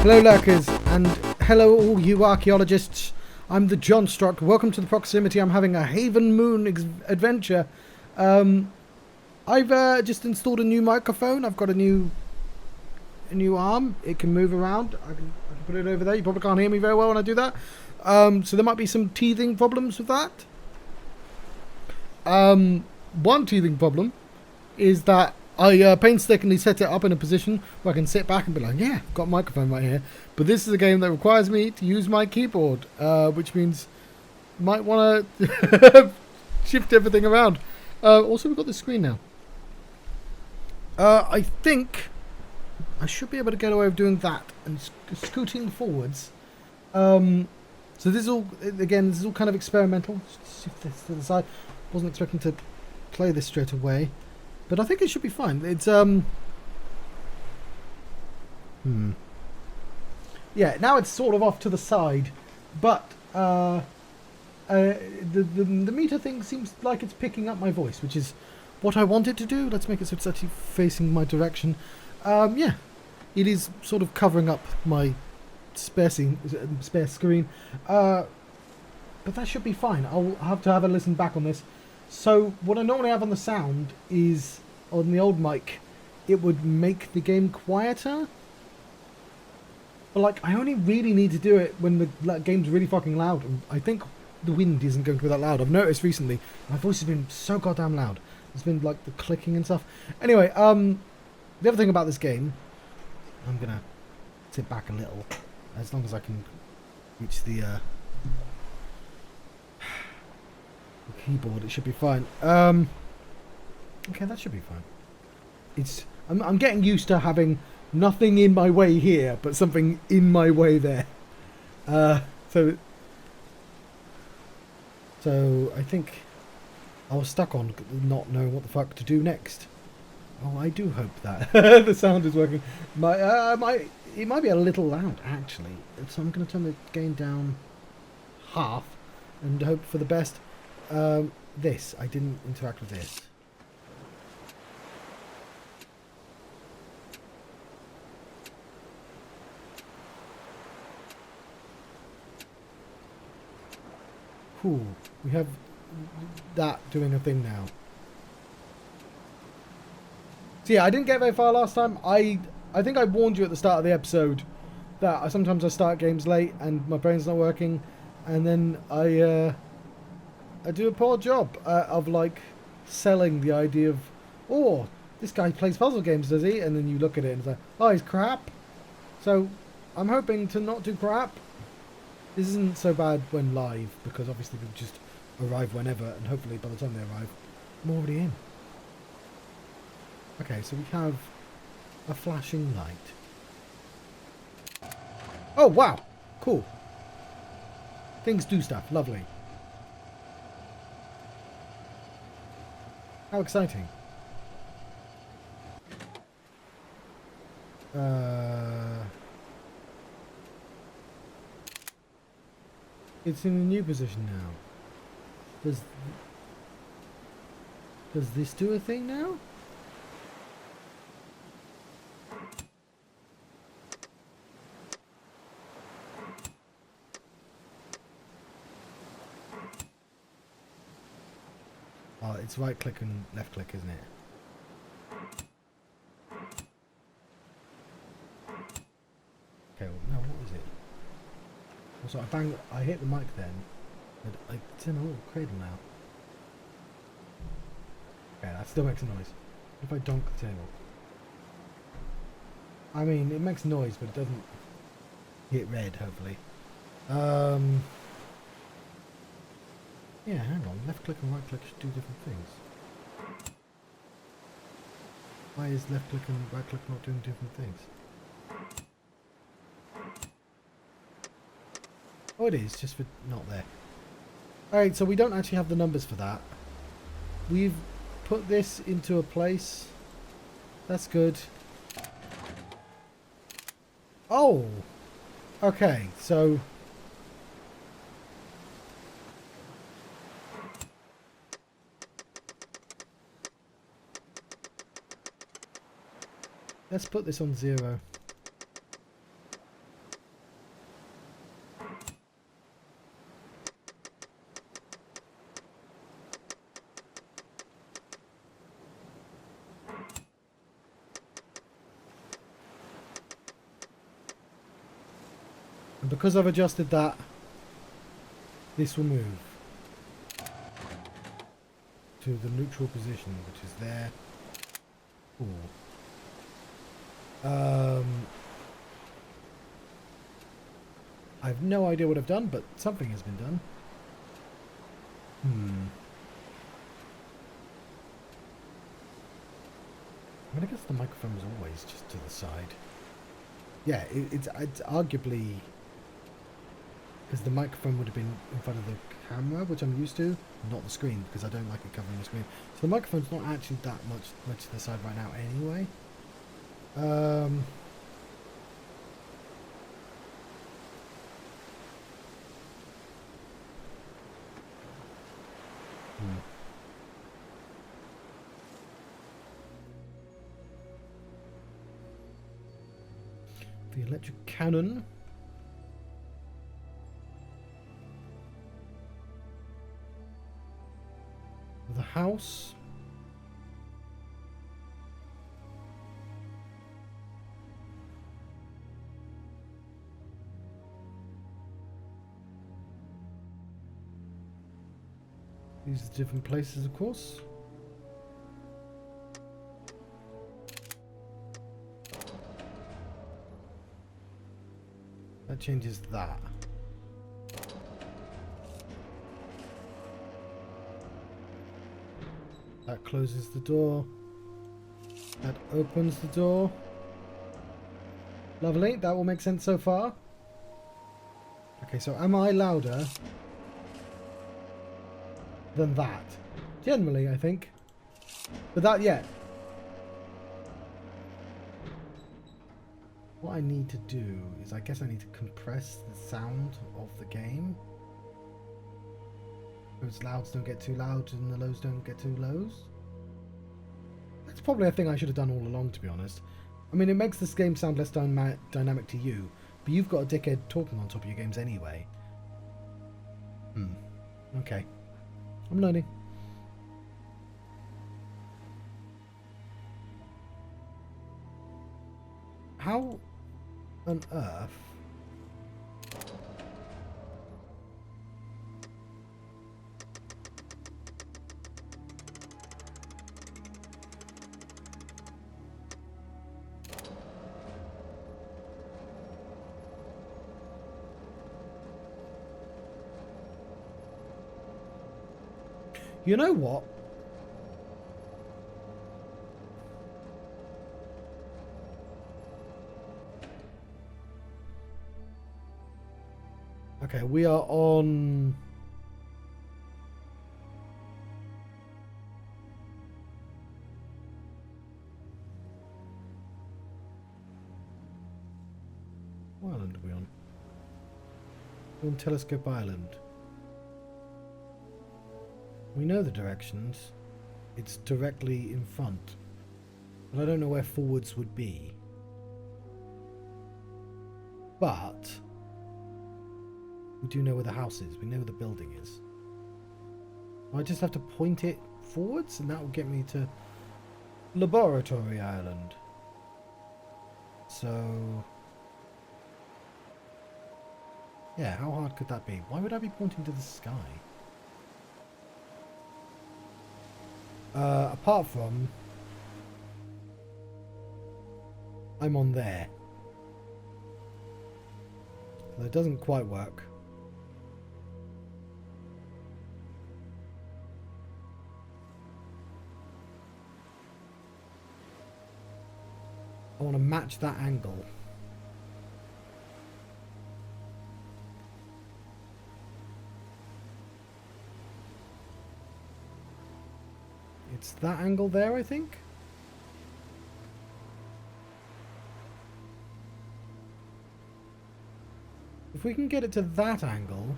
Hello lurkers, and hello all you archaeologists. I'm the John Struck. Welcome to the proximity. I'm having a Haven Moon adventure. I've just installed a new microphone. I've got a new arm. It can move around. I can put it over there. You probably can't hear me very well when I do that. So there might be some teething problems with that. One teething problem is that I painstakingly set it up in a position where I can sit back and be like, yeah, I've got a microphone right here. But this is a game that requires me to use my keyboard, which means I might want to shift everything around. Also, we've got the screen now. I think I should be able to get away with doing that and scooting forwards. So this is all, again, this is all kind of experimental. Just shift this to the side. Wasn't expecting to play this straight away. But I think it should be fine. It's yeah, now it's sort of off to the side, but the meter thing seems like it's picking up my voice, which is what I want it to do. Let's make it so it's actually facing my direction. Yeah, it is sort of covering up my spare screen, but that should be fine. I'll have to have a listen back on this. So what I normally have on the sound is, on the old mic, it would make the game quieter. But like, I only really need to do it when the game's really fucking loud. And I think the wind isn't going to be that loud. I've noticed recently, my voice has been so goddamn loud. It's been like the clicking and stuff. Anyway, the other thing about this game, I'm going to sit back a little, as long as I can reach the keyboard, it should be fine. Okay, that should be fine. I'm getting used to having nothing in my way here, but something in my way there. So I think I was stuck on not knowing what the fuck to do next. Oh, I do hope that the sound is working. It might be a little loud actually, so I'm going to turn the gain down half and hope for the best. This, I didn't interact with this. Cool. We have that doing a thing now. So yeah, I didn't get very far last time. I think I warned you at the start of the episode that sometimes I start games late and my brain's not working, and then I do a poor job of like selling the idea of, oh, this guy plays puzzle games, does he? And then you look at it and it's like, oh, he's crap. So I'm hoping to not do crap. This isn't so bad when live, because obviously people just arrive whenever, and hopefully by the time they arrive, I'm already in. Okay, so we have a flashing light. Oh, wow. Cool. Things do stuff. Lovely. How exciting. It's in a new position now. Does this do a thing now? Oh, it's right click and left click, isn't it? Okay, well, no, what was it? Also, I hit the mic then, but it's in a little cradle now. Okay, that still makes a noise. What if I donk the table? I mean, it makes noise, but it doesn't hit red, hopefully. Yeah, hang on. Left click and right click should do different things. Why is left click and right click not doing different things? Oh, it is, just for not there. Alright, so we don't actually have the numbers for that. We've put this into a place. That's good. Oh! Okay, so... let's put this on 0. And because I've adjusted that, this will move to the neutral position, which is there. Ooh. I have no idea what I've done, but something has been done. I mean, I guess the microphone was always just to the side. Yeah, it's arguably because the microphone would have been in front of the camera, which I'm used to, not the screen, because I don't like it covering the screen. So the microphone's not actually that much to the side right now anyway. The electric cannon. The house. These are different places, of course. That changes that. That closes the door. That opens the door. Lovely, that will make sense so far. Okay, so am I louder than that? Generally, I think. But that, yeah. What I need to do is, I guess I need to compress the sound of the game. Those louds don't get too loud and the lows don't get too lows. That's probably a thing I should have done all along, to be honest. I mean, it makes this game sound less dynamic to you, but you've got a dickhead talking on top of your games anyway. Okay. I'm learning. How on earth... You know what? Okay, we are on... What island are we on? We're on Telescope Island. We know the directions. It's directly in front. But I don't know where forwards would be. But we do know where the house is. We know where the building is. I just have to point it forwards and that will get me to Laboratory Island. So... yeah, how hard could that be? Why would I be pointing to the sky? Apart from... I'm on there. That doesn't quite work. I want to match that angle. It's that angle there, I think. If we can get it to that angle...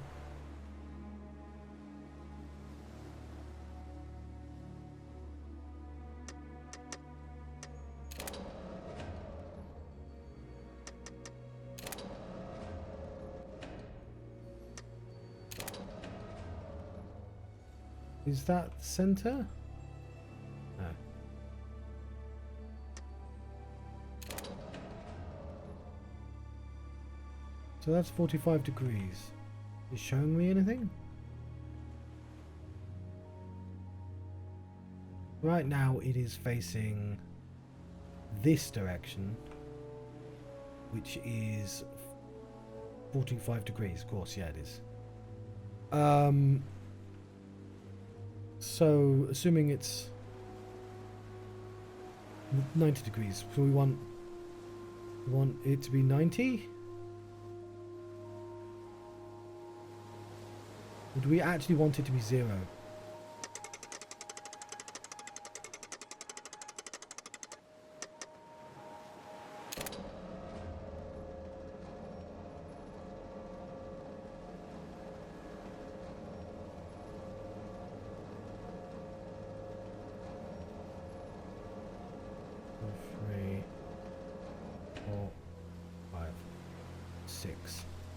Is that center? No. So that's 45 degrees. Is it showing me anything? Right now it is facing this direction, which is 45 degrees, of course, yeah it is. So assuming it's 90 degrees, so we want it to be 90? Or do we actually want it to be 0?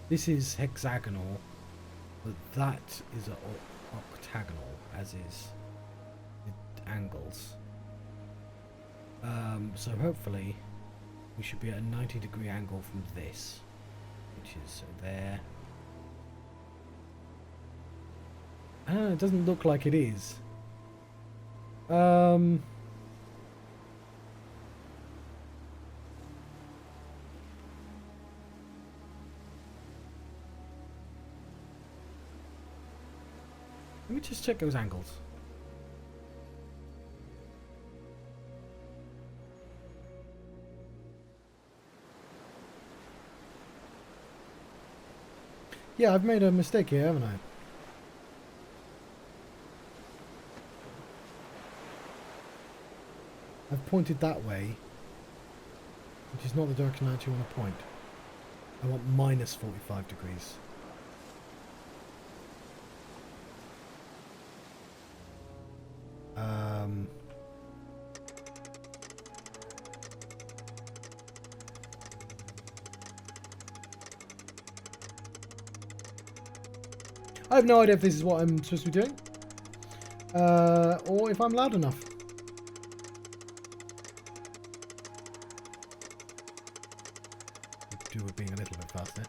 This is hexagonal, but that is octagonal, as is the angles. So hopefully we should be at a 90-degree angle from this, which is there. I don't know, it doesn't look like it is. Let me just check those angles. Yeah, I've made a mistake here, haven't I? I've pointed that way, which is not the direction I actually want to point. I want minus 45 degrees. I have no idea if this is what I'm supposed to be doing, or if I'm loud enough. Do with being a little bit faster.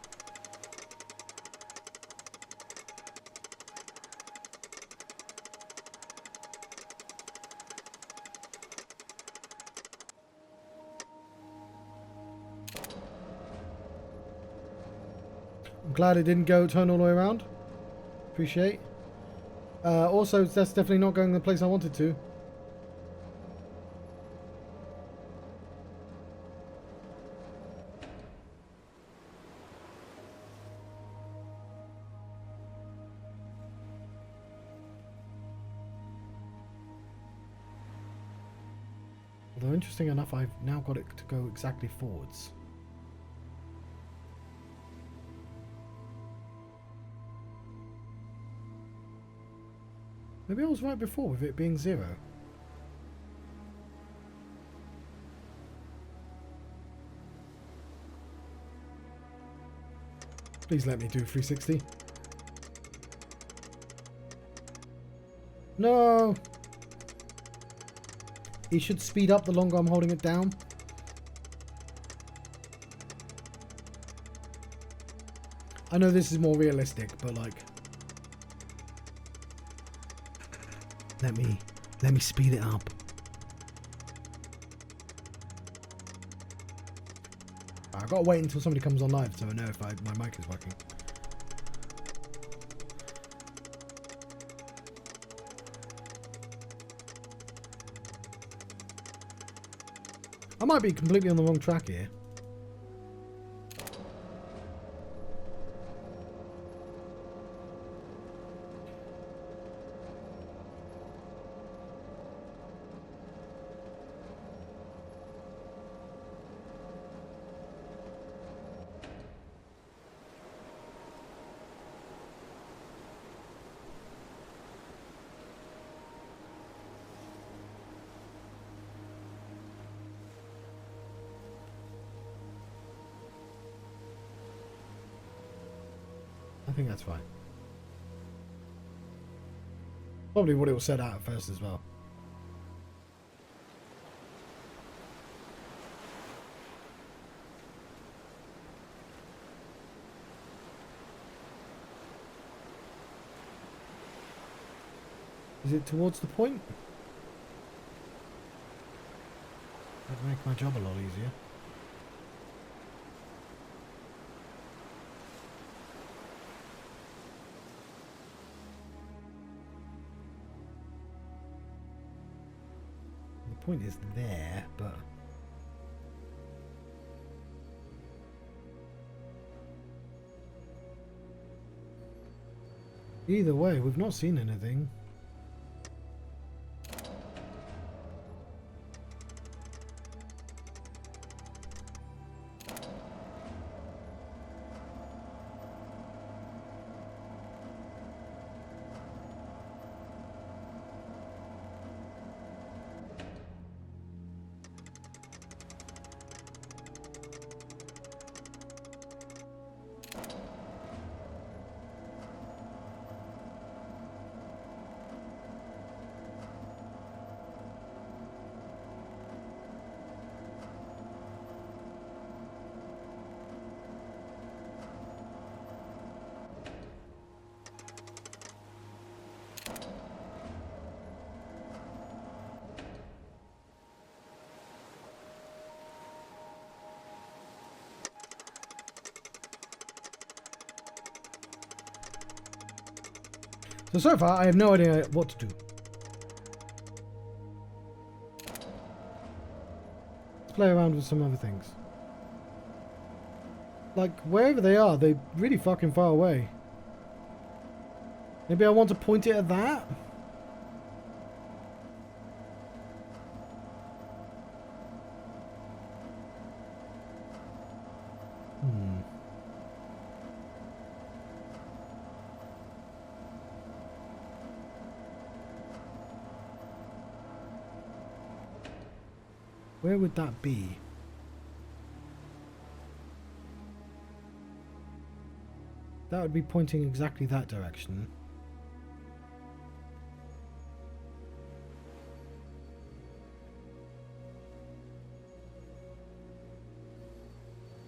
I'm glad it didn't turn all the way around. Appreciate. Also, that's definitely not going the place I wanted to. Although, interesting enough, I've now got it to go exactly forwards. Maybe I was right before with it being 0. Please let me do 360. No! It should speed up the longer I'm holding it down. I know this is more realistic, but like... Let me speed it up. I've got to wait until somebody comes on live so I know if my mic is working. I might be completely on the wrong track here. I think that's fine. Probably what it was set out at first as well. Is it towards the point? That'd make my job a lot easier. The point is there, but... Either way, we've not seen anything. So far, I have no idea what to do. Let's play around with some other things. Like, wherever they are, they're really fucking far away. Maybe I want to point it at that? Where would that be? That would be pointing exactly that direction.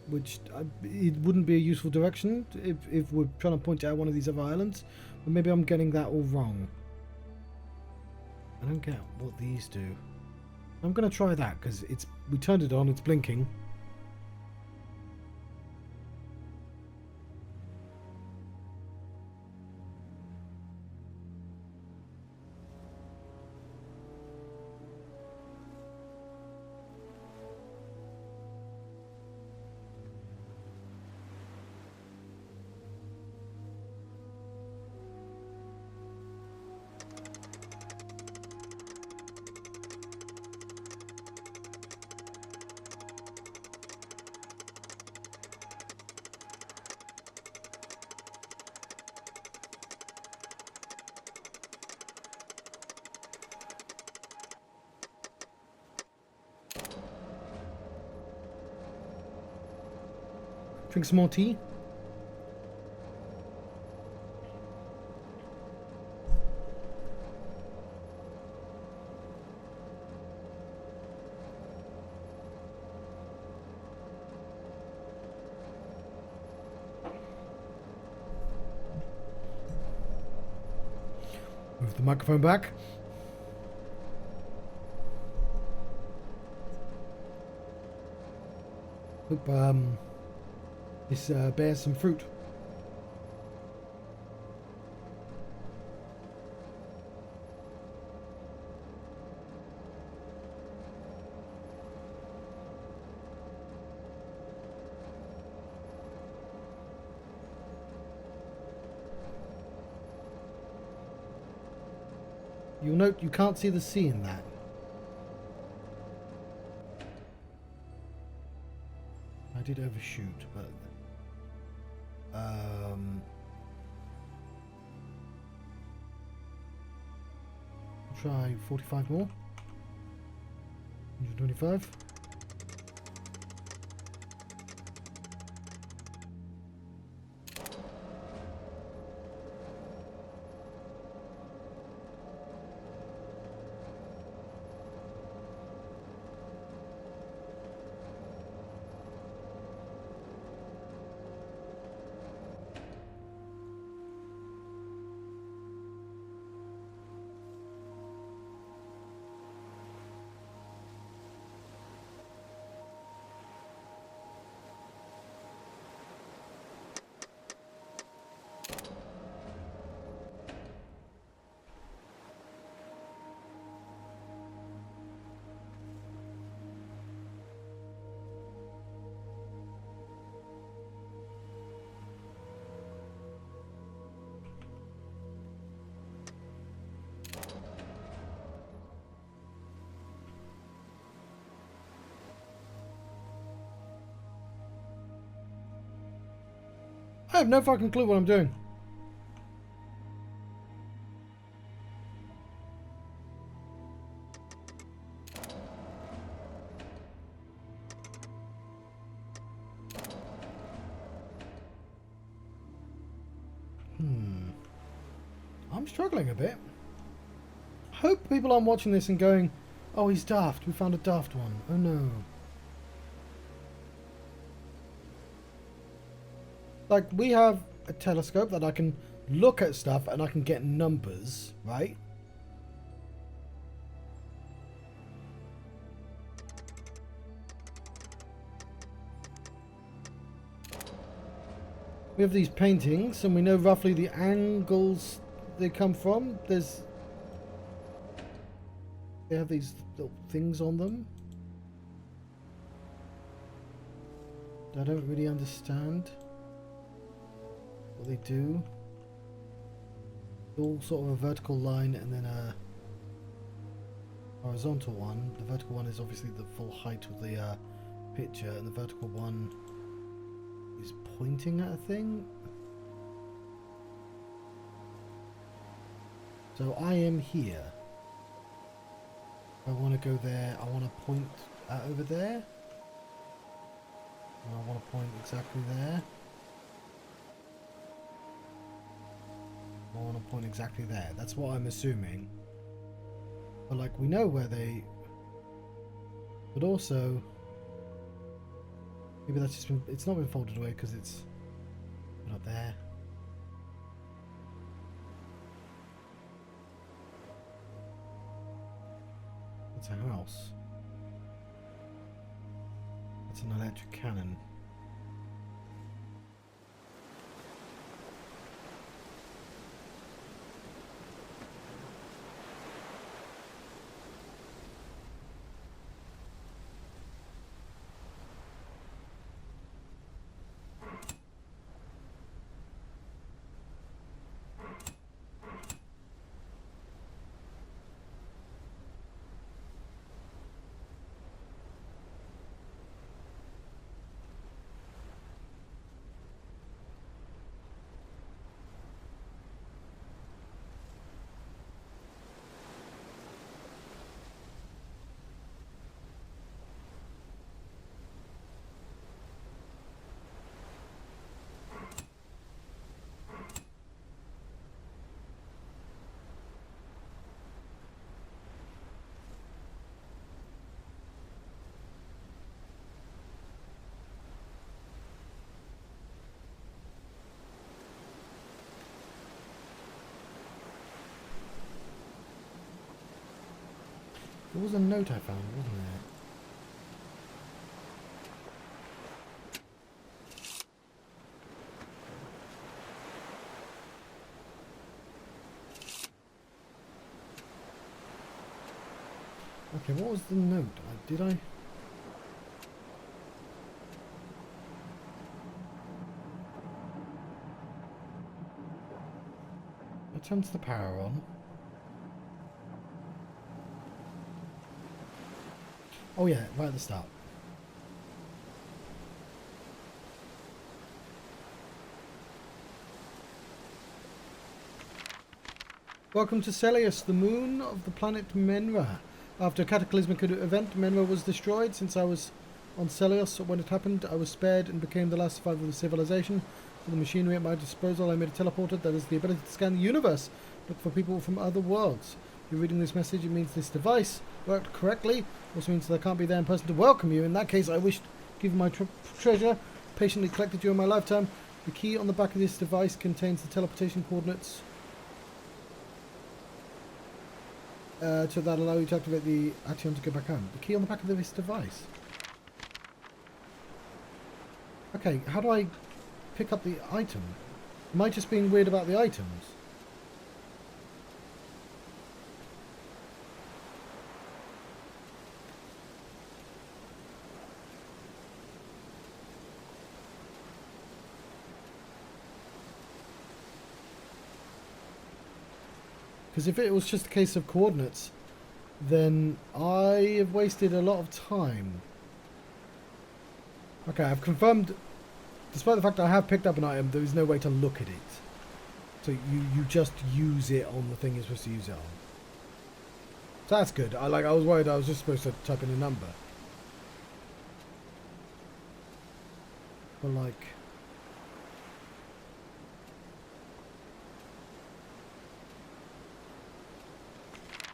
Which, it wouldn't be a useful direction if we're trying to point out one of these other islands. But maybe I'm getting that all wrong. I don't get what these do. I'm going to try that because we turned it on, it's blinking. Drink some more tea. Move the microphone back. Hope this bears some fruit. You'll note you can't see the sea in that. I did overshoot, but try 45 more. 125. I have no fucking clue what I'm doing. I'm struggling a bit. I hope people aren't watching this and going, oh, he's daft. We found a daft one. Oh no. Like, we have a telescope that I can look at stuff and I can get numbers, right? We have these paintings and we know roughly the angles they come from. They have these little things on them that I don't really understand what they do. All sort of a vertical line and then a horizontal one. The vertical one is obviously the full height of the picture, and the vertical one is pointing at a thing. So I am here. I want to go there. I want to point over there. And I want to point exactly there. I want to point exactly there. That's what I'm assuming. But like, we know where they... But also... Maybe that's just been... It's not been folded away because it's not there. It's a house. It's an electric cannon. There was a note I found, wasn't there? Okay, what was the note? Did I... It turns the power on. Oh yeah, right at the start. Welcome to Seleos, the moon of the planet Menra. After a cataclysmic event, Menra was destroyed. Since I was on Seleos when it happened, I was spared and became the last survivor of the civilization. With the machinery at my disposal, I made a teleporter that has the ability to scan the universe, look for people from other worlds. If you're reading this message, it means this device worked correctly. Also means that I can't be there in person to welcome you. In that case, I wish to give you my treasure, patiently collected during my lifetime. The key on the back of this device contains the teleportation coordinates to that allow you to activate the Action to go back home. The key on the back of this device. Okay, how do I pick up the item? Am I just being weird about the items? Because if it was just a case of coordinates, then I have wasted a lot of time. Okay, I've confirmed Despite the fact I have picked up an item, there is no way to look at it. So you just use it on the thing you're supposed to use it on. So that's good. I was worried I was just supposed to type in a number. But like...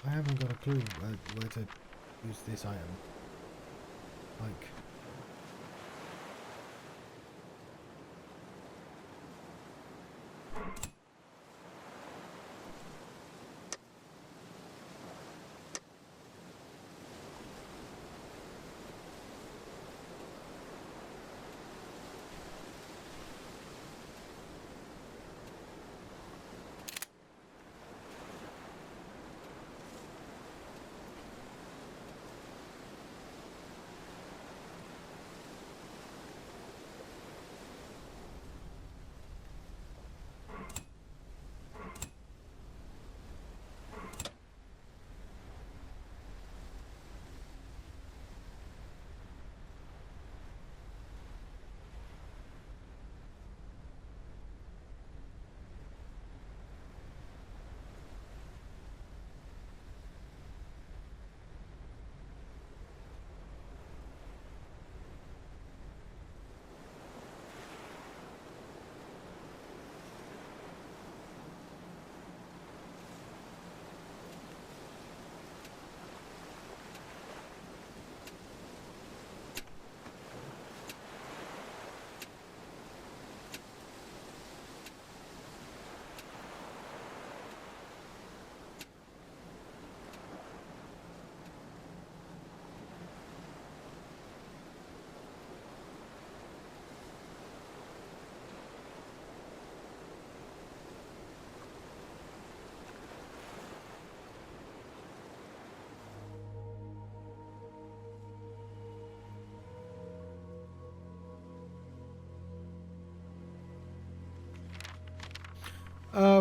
I haven't got a clue where to use this item. Like...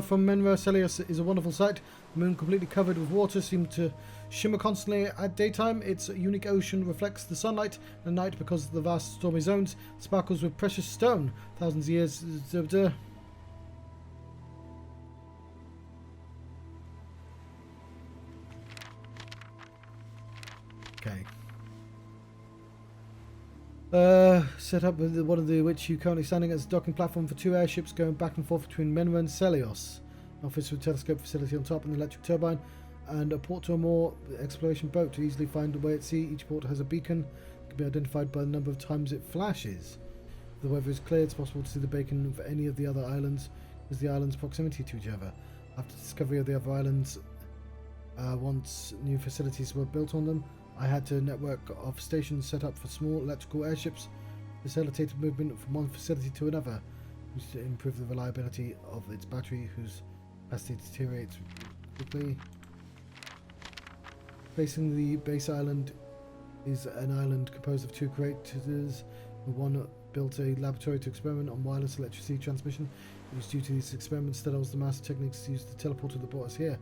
from Menra, Seleos is a wonderful sight. The moon completely covered with water seemed to shimmer constantly at daytime. Its unique ocean reflects the sunlight, and at night, because of the vast stormy zones, sparkles with precious stone. Thousands of years... Okay. Set up with one of the which you currently standing as a docking platform for 2 airships going back and forth between Menra and Seleos. An office with telescope facility on top and an electric turbine, and a port to a more exploration boat to easily find a way at sea. Each port has a beacon that can be identified by the number of times it flashes. If the weather is clear, it's possible to see the beacon of any of the other islands, as the islands' proximity to each other. After discovery of the other islands, once new facilities were built on them, I had a network of stations set up for small electrical airships, facilitated movement from one facility to another, which to improve the reliability of its battery, whose capacity deteriorates quickly. Facing the base island is an island composed of 2 craters. One built a laboratory to experiment on wireless electricity transmission. It was due to these experiments that the master techniques used to teleport to the brought us here.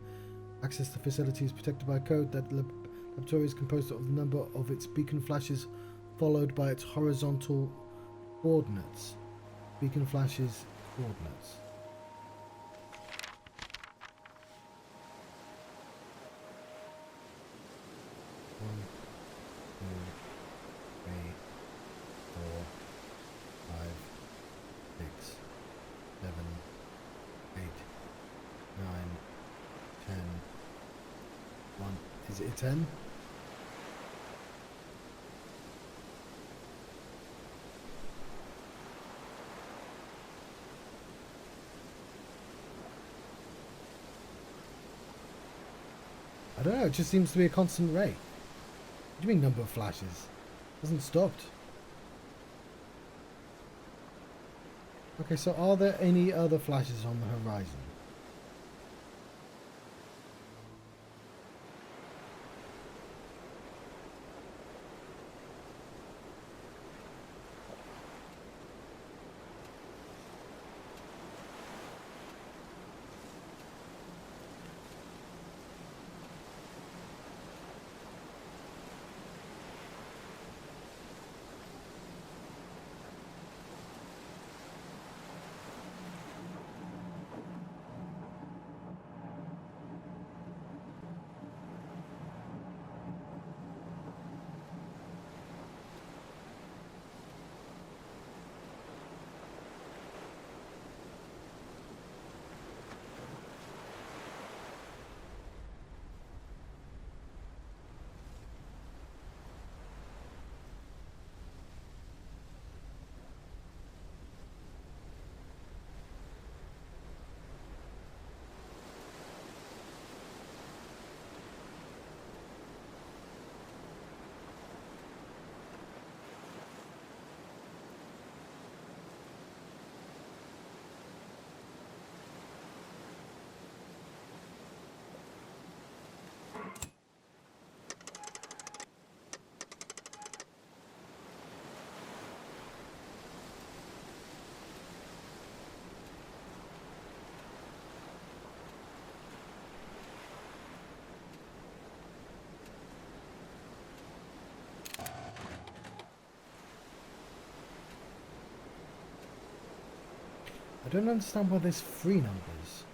Access to the facility is protected by code. That laboratory is composed of the number of its beacon flashes, followed by its horizontal coordinates. Beacon flashes coordinates. One, two, three, four, five, six, 7, 8, 9, 10. 1. Is it a 10? I don't know, it just seems to be a constant rate. What do you mean number of flashes? It hasn't stopped. Okay, so are there any other flashes on the horizon? I don't understand why there's 3 numbers.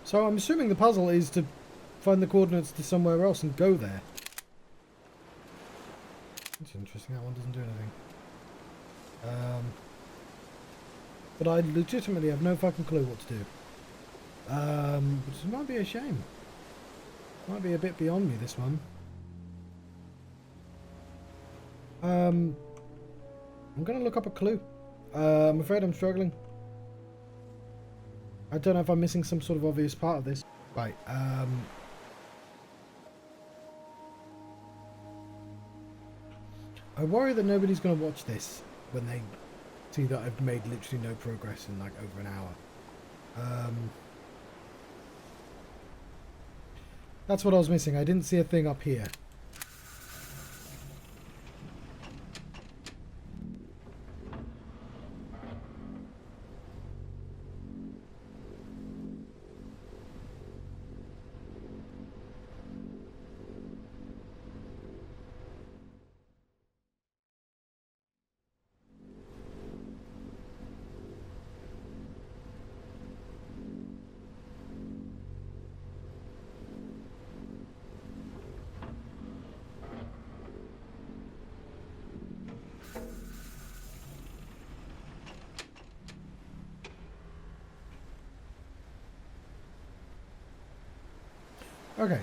So I'm assuming the puzzle is to find the coordinates to somewhere else and go there. That's interesting, that one doesn't do anything. But I legitimately have no fucking clue what to do. Which might be a shame. Might be a bit beyond me, this one. I'm gonna look up a clue. I'm afraid I'm struggling. I don't know if I'm missing some sort of obvious part of this. Right, I worry that nobody's going to watch this when they see that I've made literally no progress in like over an hour. That's what I was missing. I didn't see a thing up here. Okay.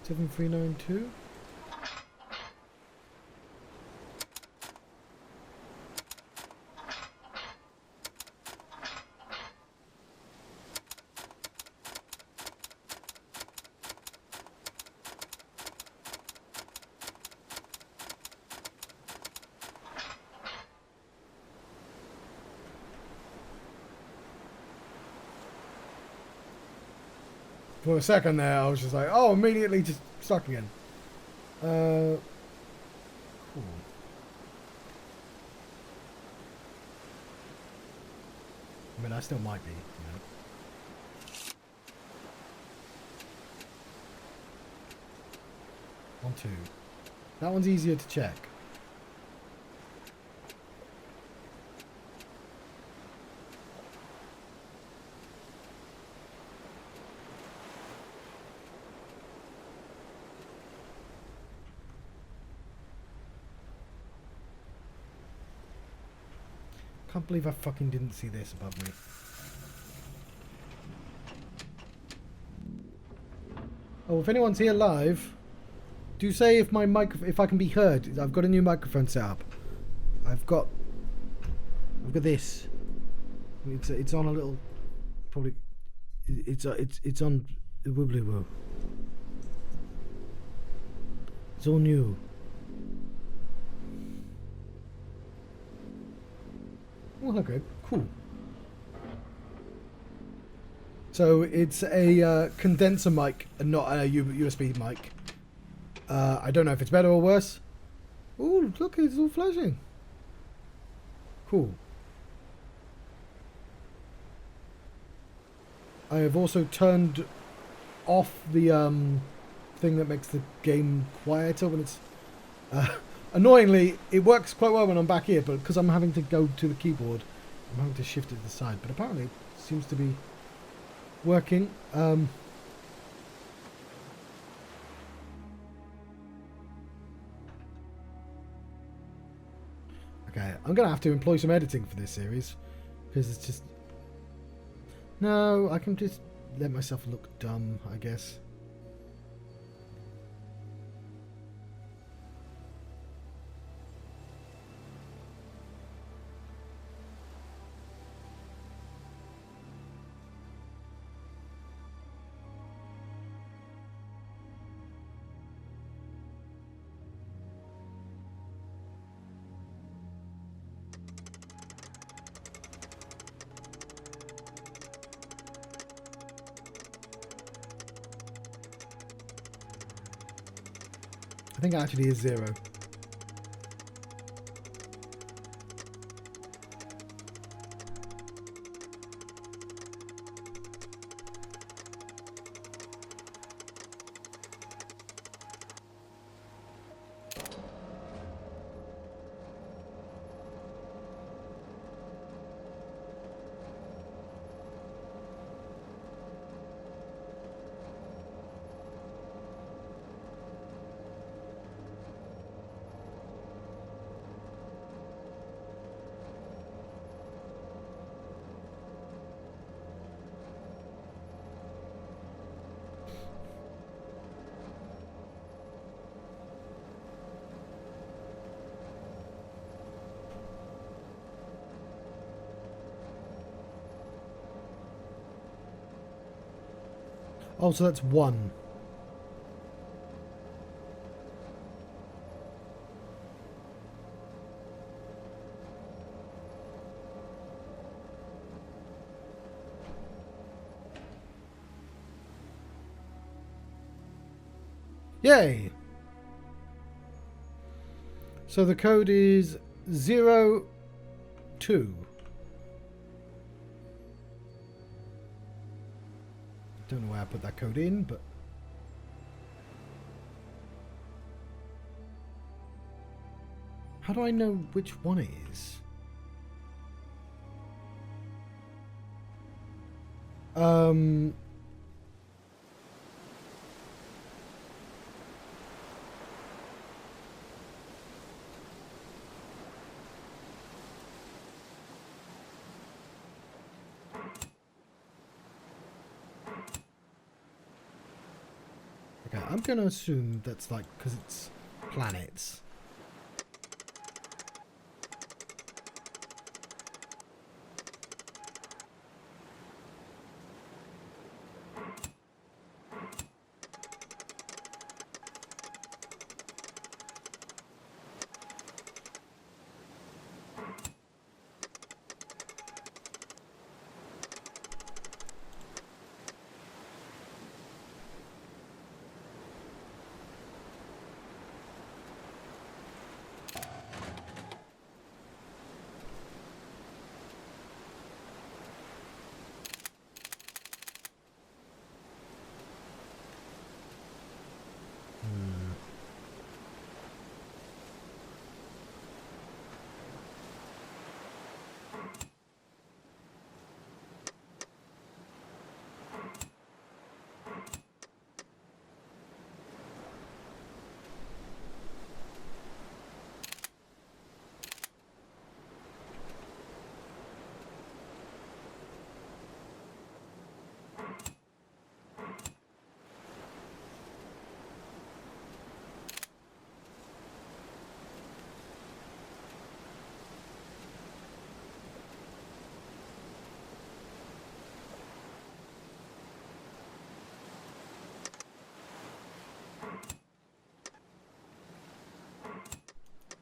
7392. For a second there, I was just like, oh, immediately just stuck again. Cool. I mean, I still might be, you know. On 2. That one's easier to check. Can't believe I fucking didn't see this above me. Oh, if anyone's here live, do say if my if I can be heard. I've got a new microphone set up. I've got this. It's on a little, probably. It's on the wibbly woo. It's all new. Oh, okay, cool. So it's a condenser mic and not a USB mic. I don't know if it's better or worse. Oh, look, it's all flashing. Cool. I have also turned off the thing that makes the game quieter when it's... annoyingly, it works quite well when I'm back here, but because I'm having to go to the keyboard, I'm having to shift it to the side. But apparently it seems to be working. Okay, I'm going to have to employ some editing for this series, because it's just... No, I can just let myself look dumb, I guess. I think it actually is 0. Oh, so that's 1. Yay! So the code is 02. Don't know where I put that code in, but... How do I know which one it is? Okay, I'm going to assume that's like, because it's planets.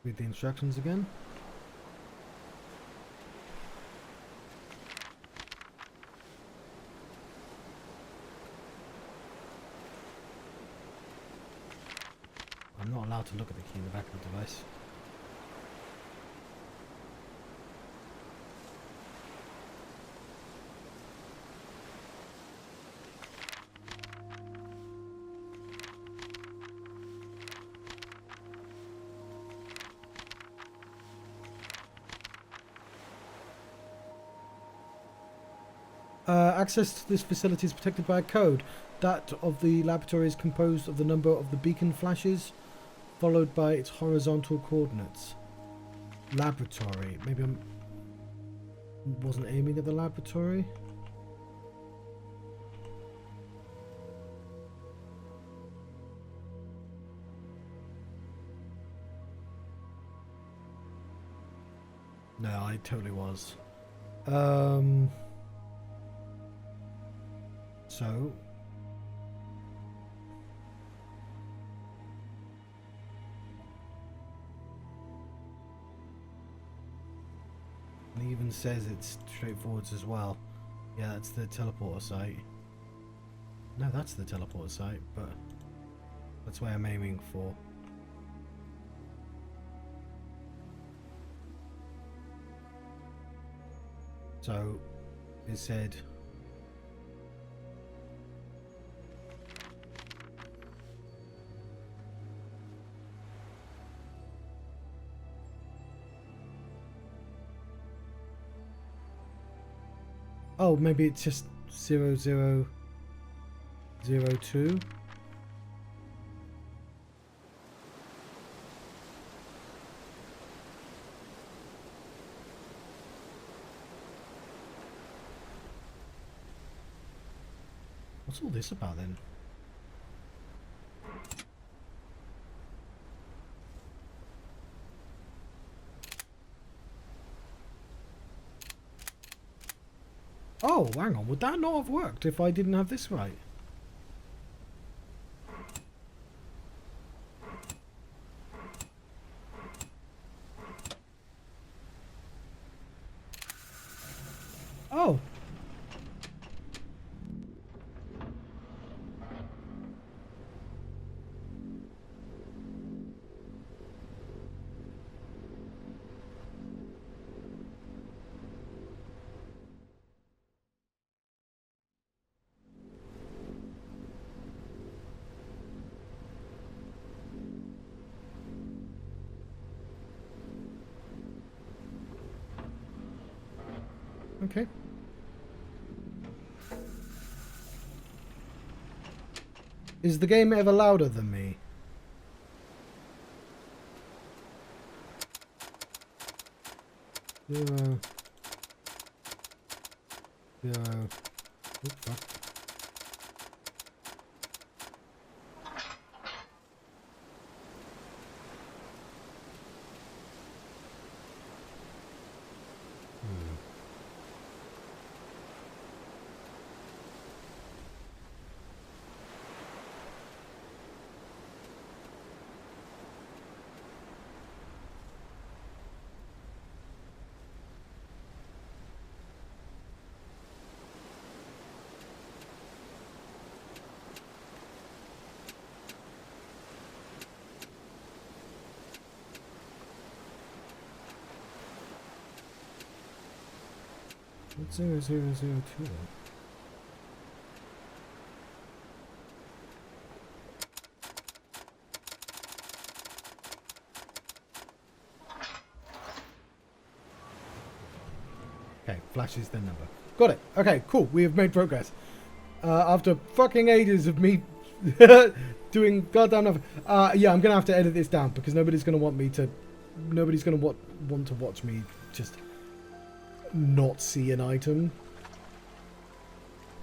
Read the instructions again. I'm not allowed to look at the key in the back of the device. Access to this facility is protected by a code. That of the laboratory is composed of the number of the beacon flashes, followed by its horizontal coordinates. Laboratory. Maybe I wasn't aiming at the laboratory. No, I totally was. So it even says it's straightforward as well. Yeah, that's the teleporter site. No, that's the teleporter site, but that's where I'm aiming for. So it said oh, maybe it's just 0002. What's all this about then? Oh, hang on. Would that not have worked if I didn't have this right? Oh. Okay. Is the game ever louder than me? Zero. Oops, fuck. What's 0002? Okay, flashes the number. Got it. Okay, cool. We have made progress. After fucking ages of me doing goddamn nothing. Yeah, I'm gonna have to edit this down because nobody's gonna want me to. Nobody's gonna want to watch me just not see an item.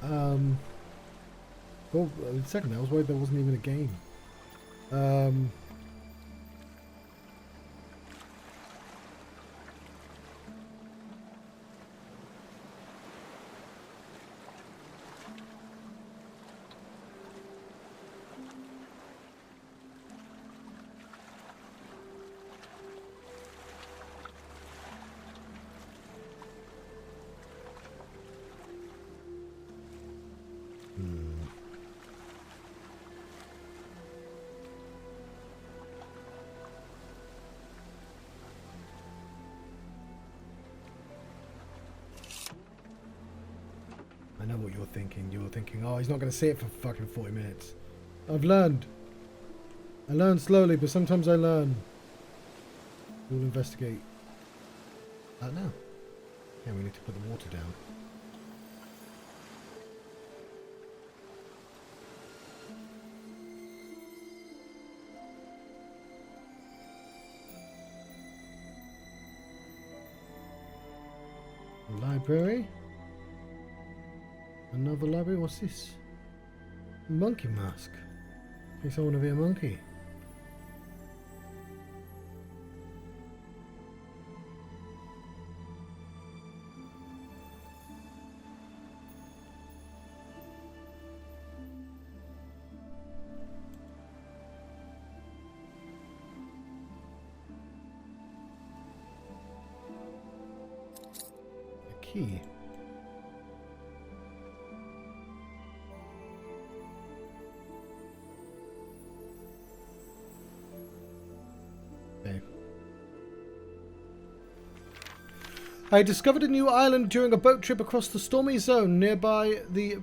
Well, second, I was worried there wasn't even a game. I know what you're thinking. You're thinking, oh, he's not going to see it for fucking 40 minutes. I've learned. I learn slowly, but sometimes I learn. We'll investigate that now. Yeah, we need to put the water down. Library. Another library. What's this? Monkey mask. I think I want to be a monkey. A key. I discovered a new island during a boat trip across the stormy zone nearby the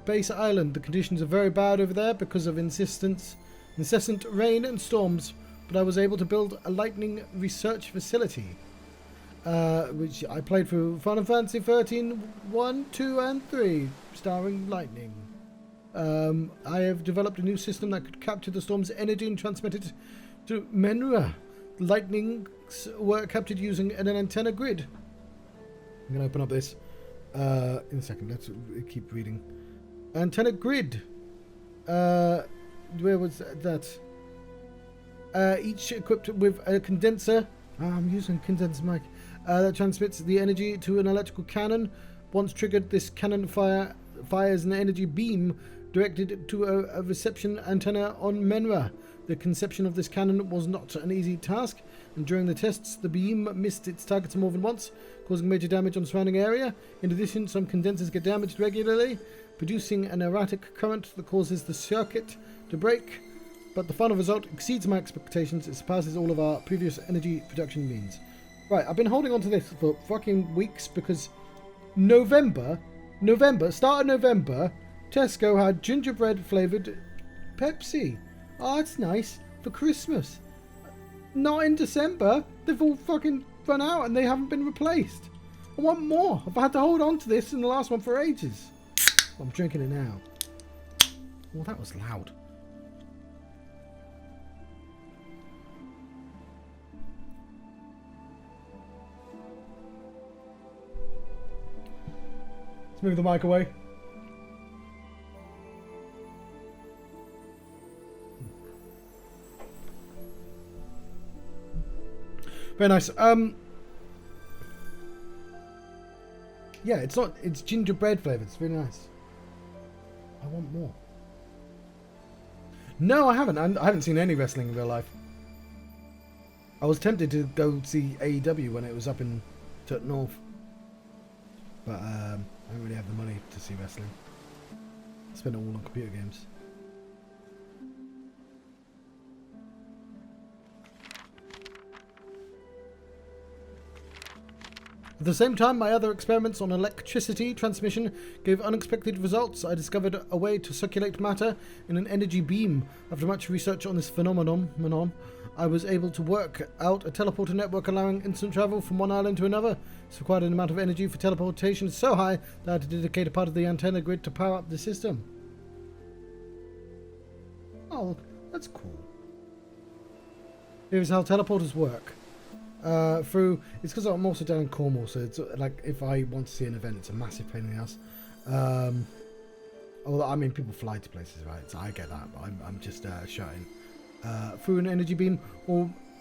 base island. The conditions are very bad over there because of incessant rain and storms, but I was able to build a lightning research facility, which I played through Final Fantasy 13 1, 2, and 3, starring lightning. I have developed a new system that could capture the storm's energy and transmit it to Menra. Lightnings were captured using an antenna grid. I'm going to open up this in a second. Let's keep reading. Antenna grid. Where was that? Each equipped with a condenser. I'm using a condenser mic. That transmits the energy to an electrical cannon. Once triggered, this cannon fires an energy beam directed to a reception antenna on Menra. The conception of this cannon was not an easy task, and during the tests, the beam missed its targets more than once, causing major damage on the surrounding area. In addition, some condensers get damaged regularly, producing an erratic current that causes the circuit to break. But the final result exceeds my expectations. It surpasses all of our previous energy production means. Right, I've been holding on to this for fucking weeks because start of November, Tesco had gingerbread flavoured Pepsi. Oh, that's nice. For Christmas. Not in December. They've all fucking run out and they haven't been replaced. I want more. I've had to hold on to this in the last one for ages. I'm drinking it now. Well, that was loud. Let's move the mic away. Very nice. Yeah, it's gingerbread flavored. It's very nice. I want more. No, I haven't. I haven't seen any wrestling in real life. I was tempted to go see AEW when it was up in Turton North. But I don't really have the money to see wrestling. I spend it all on computer games. At the same time, my other experiments on electricity transmission gave unexpected results. I discovered a way to circulate matter in an energy beam. After much research on this phenomenon, I was able to work out a teleporter network allowing instant travel from one island to another. This required an amount of energy for teleportation so high that I had to dedicate a part of the antenna grid to power up the system. Oh, that's cool. Here's how teleporters work. It's because I'm also down in Cornwall, so it's like if I want to see an event, it's a massive pain in the ass. Although I mean, people fly to places, right? So I get that, but I'm just shouting. Through an energy beam,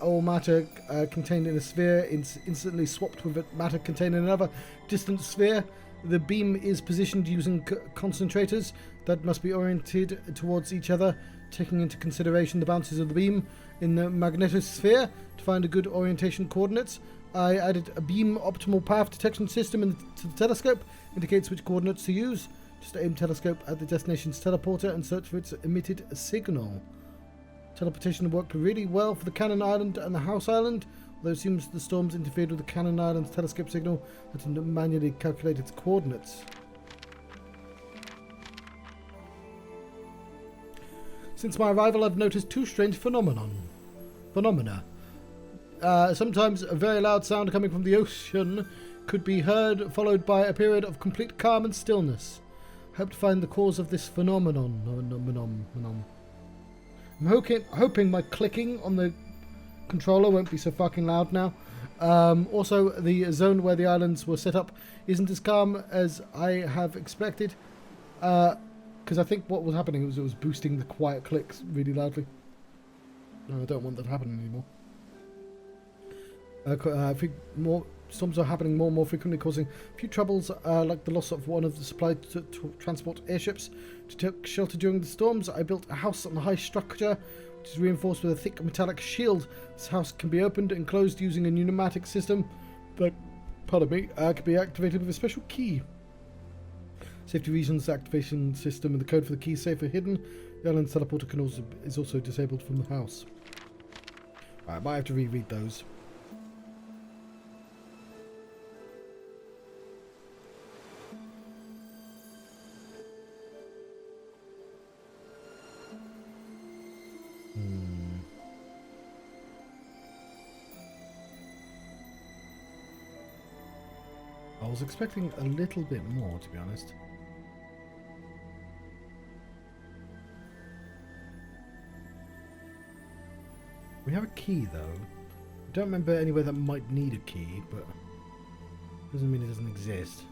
all matter contained in a sphere is instantly swapped with matter contained in another distant sphere. The beam is positioned using concentrators that must be oriented towards each other, taking into consideration the bounces of the beam in the magnetosphere to find a good orientation coordinates. I added a beam optimal path detection system to the telescope, indicates which coordinates to use. Just aim telescope at the destination's teleporter and search for its emitted signal. Teleportation worked really well for the Cannon Island and the House Island, although it seems the storms interfered with the Cannon Island's telescope signal had to manually calculate its coordinates. Since my arrival, I've noticed two strange phenomena. Sometimes a very loud sound coming from the ocean could be heard, followed by a period of complete calm and stillness. I hope to find the cause of this phenomenon. I'm hoping my clicking on the controller won't be so fucking loud now. Also, the zone where the islands were set up isn't as calm as I have expected. Because I think what was happening was it was boosting the quiet clicks really loudly. No, I don't want that to happen anymore. I think more storms are happening more and more frequently, causing a few troubles, like the loss of one of the supply to transport airships. To take shelter during the storms, I built a house on a high structure, which is reinforced with a thick metallic shield. This house can be opened and closed using a pneumatic system that, can be activated with a special key. Safety reasons, the activation system and the code for the key safe are hidden. The island's teleporter is also disabled from the house. Right, I might have to reread those. was expecting a little bit more, to be honest. We have a key, though. I don't remember anywhere that might need a key, but doesn't mean it doesn't exist.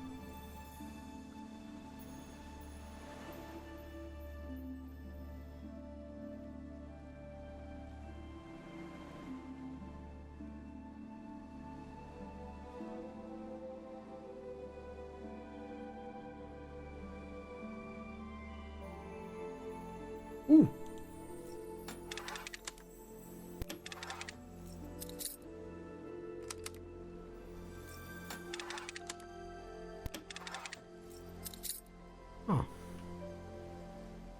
Ooh! Oh.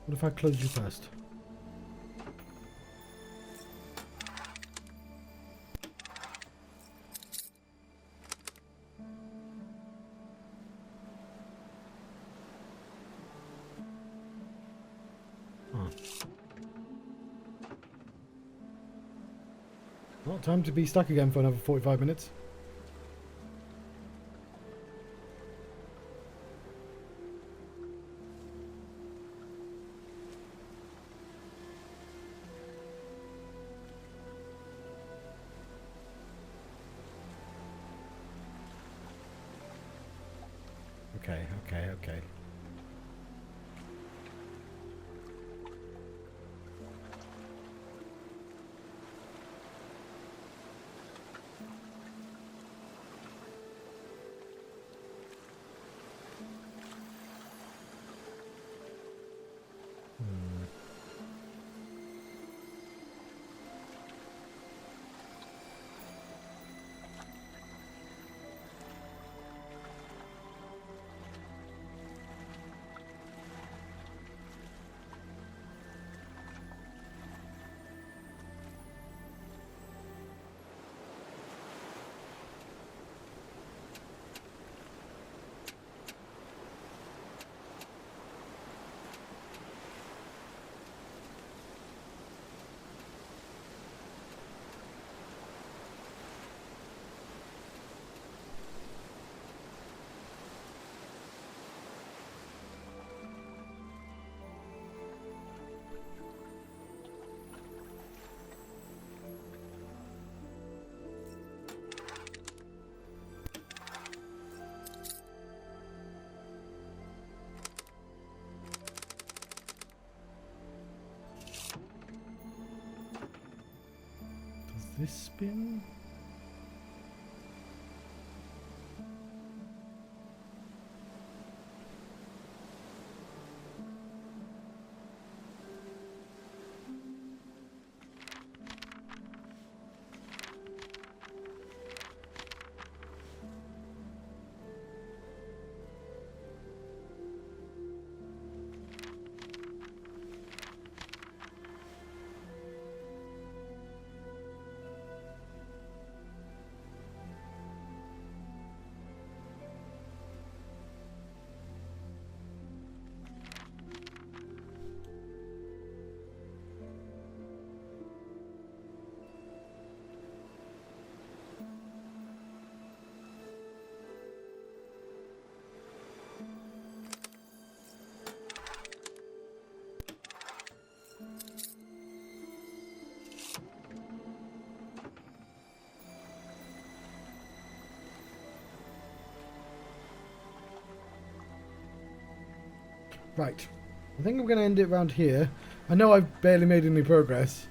What if I close you first? Oh. Well, time to be stuck again for another 45 minutes. Okay. Does this spin? Right. I think I'm going to end it around here. I know I've barely made any progress.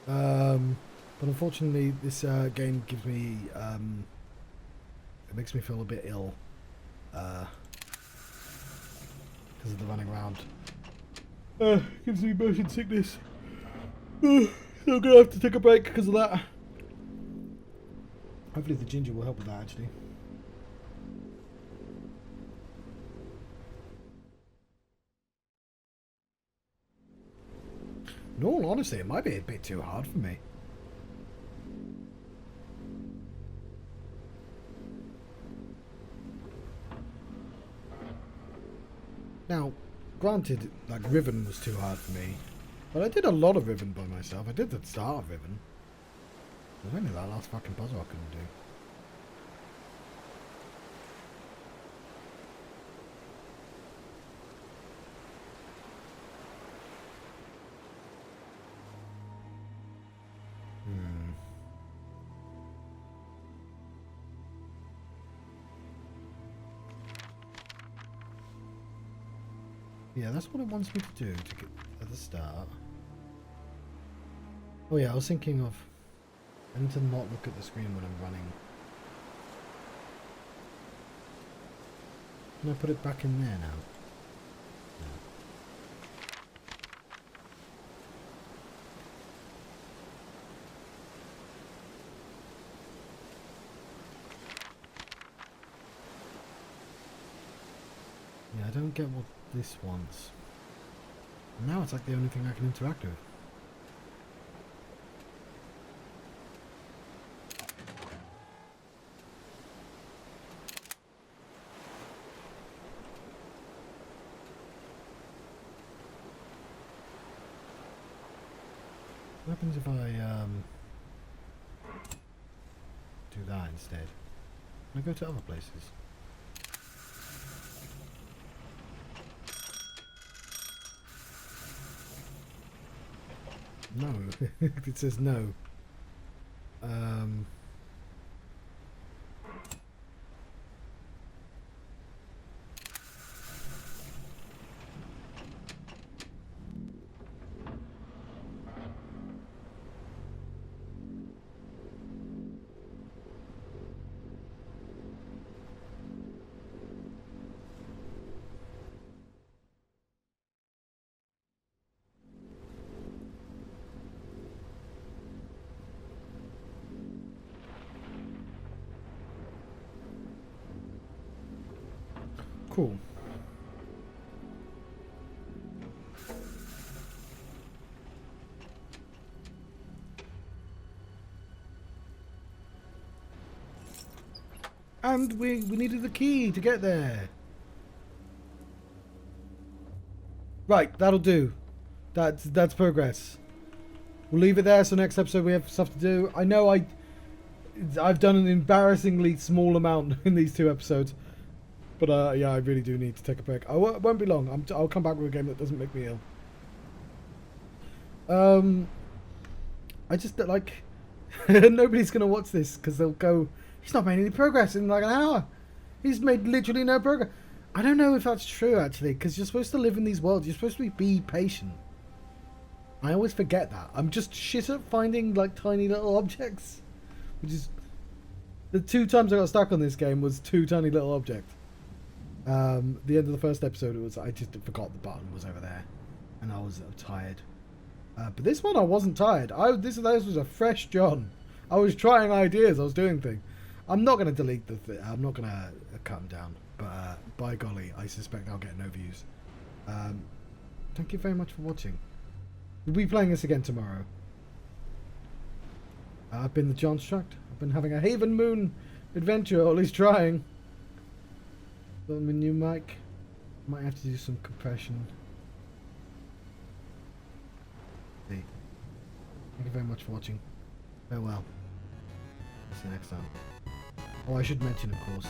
But unfortunately this game gives me... it makes me feel a bit ill. Because of the running around. Gives me motion sickness. So I'm going to have to take a break because of that. Hopefully the ginger will help with that, actually. In all honesty, it might be a bit too hard for me. Now, granted, like, Riven was too hard for me. But I did a lot of Riven by myself. I did the start of Riven. It was only that last fucking puzzle I couldn't do. Hmm. Yeah, that's what it wants me to do to get at the start. Oh yeah, I was thinking of... I need to not look at the screen when I'm running. Can I put it back in there now? Yeah, I don't get what this wants. Now it's like the only thing I can interact with. What happens if I do that instead? Can I go to other places? No. It says no. Cool. And we needed the key to get there. Right, that'll do. That's progress. We'll leave it there, so next episode we have stuff to do. I know I've done an embarrassingly small amount in these 2 episodes. But yeah, I really do need to take a break. I won't be long. I'll come back with a game that doesn't make me ill. I just like... Nobody's going to watch this because they'll go, he's not made any progress in like an hour. He's made literally no progress. I don't know if that's true, actually, because you're supposed to live in these worlds. You're supposed to be patient. I always forget that. I'm just shit at finding like tiny little objects. Which is... The 2 times I got stuck on this game was 2 tiny little objects. The end of the first episode, it was I just forgot the button was over there, and I was tired. But this one, I wasn't tired. This was a fresh John. I was trying ideas. I was doing things. I'm not going to delete the. I'm not going to cut them down. But by golly, I suspect I'll get no views. Thank you very much for watching. We'll be playing this again tomorrow. I've been the John Struct. I've been having a Haven Moon adventure, or at least trying. My new mic. Might have to do some compression. See. Thank you very much for watching. Farewell. See you next time. Oh, I should mention, of course,